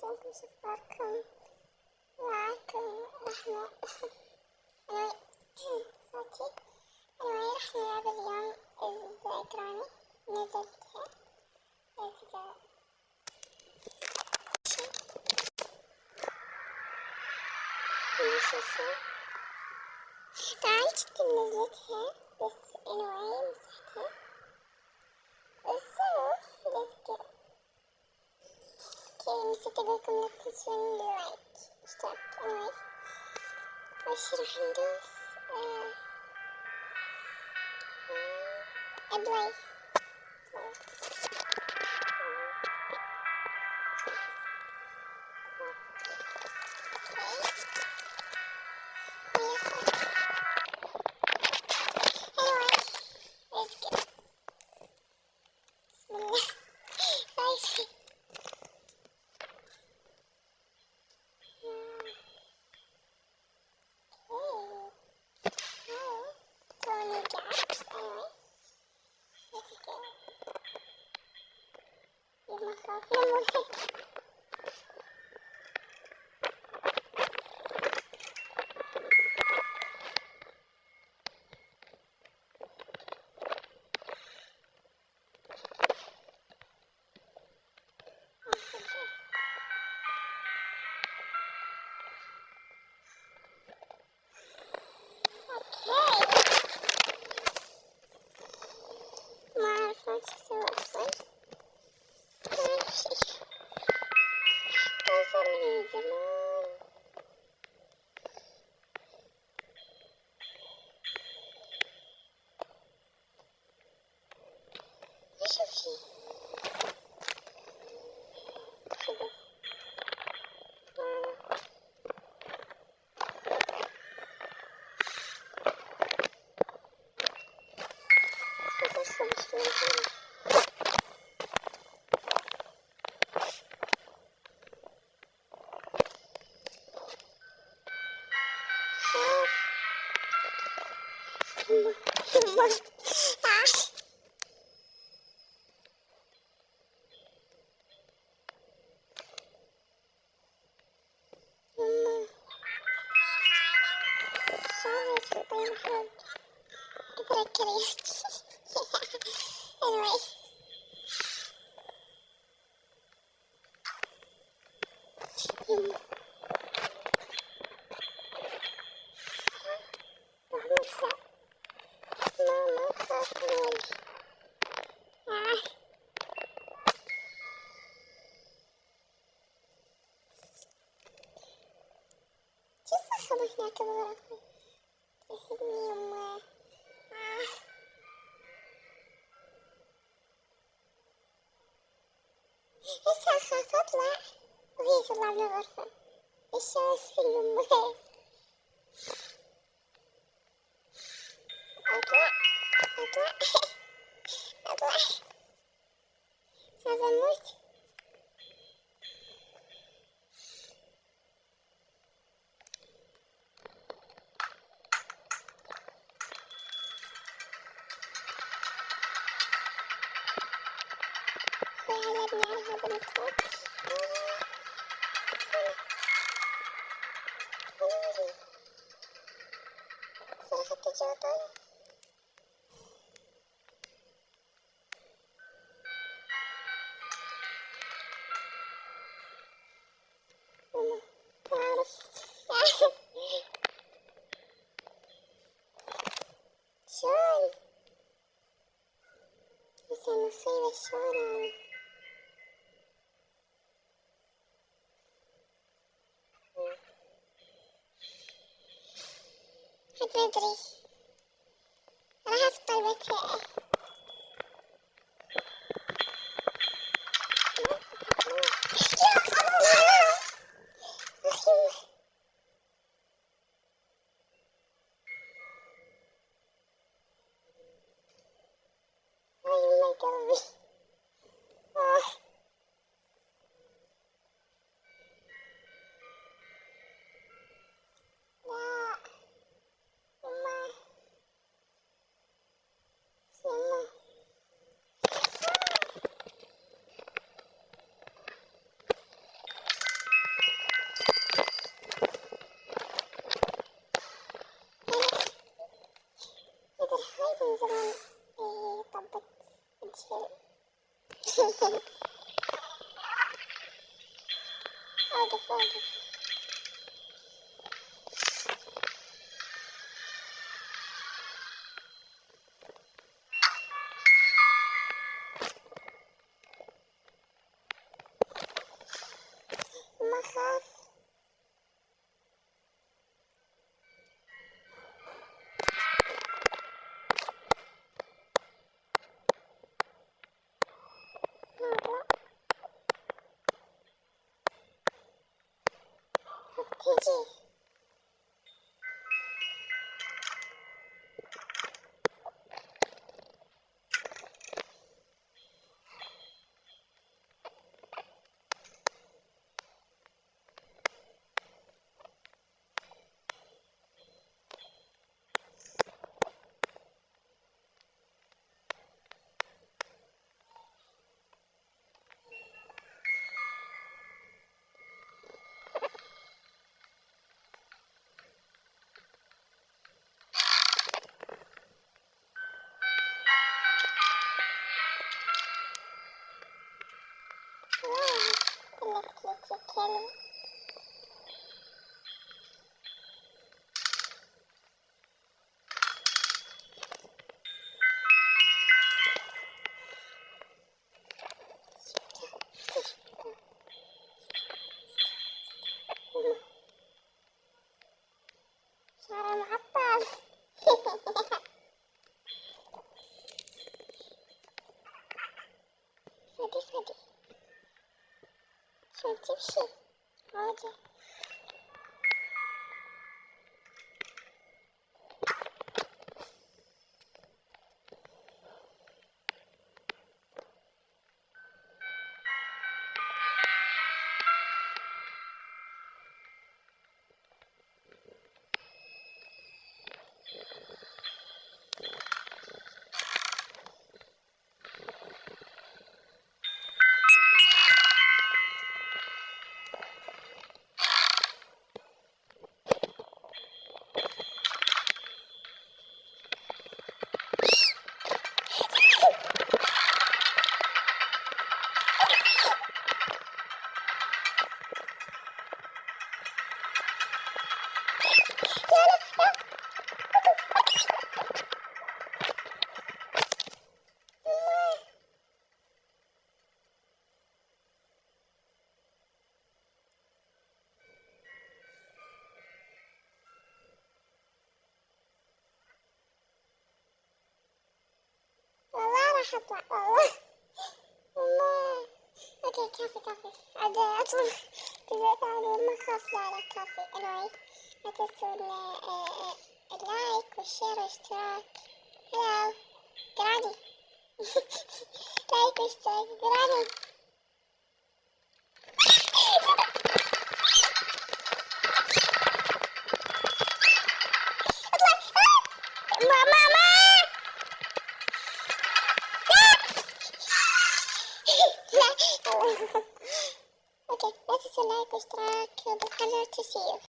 شلونكم شخباركم؟ معاكم رحمة. أنا صوتي. أنا راح نلعب اليوم كراني. نزلتها طبعا جت نزلتها بس anyway مسحتها السبب نسيت أقولكم لا تنسون لايك اشتراك anyway. وش راح ندوس أبلاي ما أعرف وش أسوي أصلاً. صار من زمان. أشوف شي كذا. anyway هناك بغرفة تهدني يما بس أخاف أطلع وهي تطلع من الغرفة. الشمس في اليمة. أطلع هذا موت. وعلمني على هذا المكان. صراحة الجوطة ما أعرف شلون بس المصيبة شلون حد ما أدري. راح أفطر بكاء. قلبي لا يما واقف. ما خاف. تيجي لك يتكلم. شعره معطل. فدي شو تمشي عادي. والله راح اطلع والله. اوكي كافي عاد اطلع. ما خاف. لا كافي. anyway لا تنسون اللايك والشير والاشتراك. هلاو كراني. لايك واشتراك كراني. ماما اوكي لا تنسوا اللايك واشتراك بالقناة. to see you.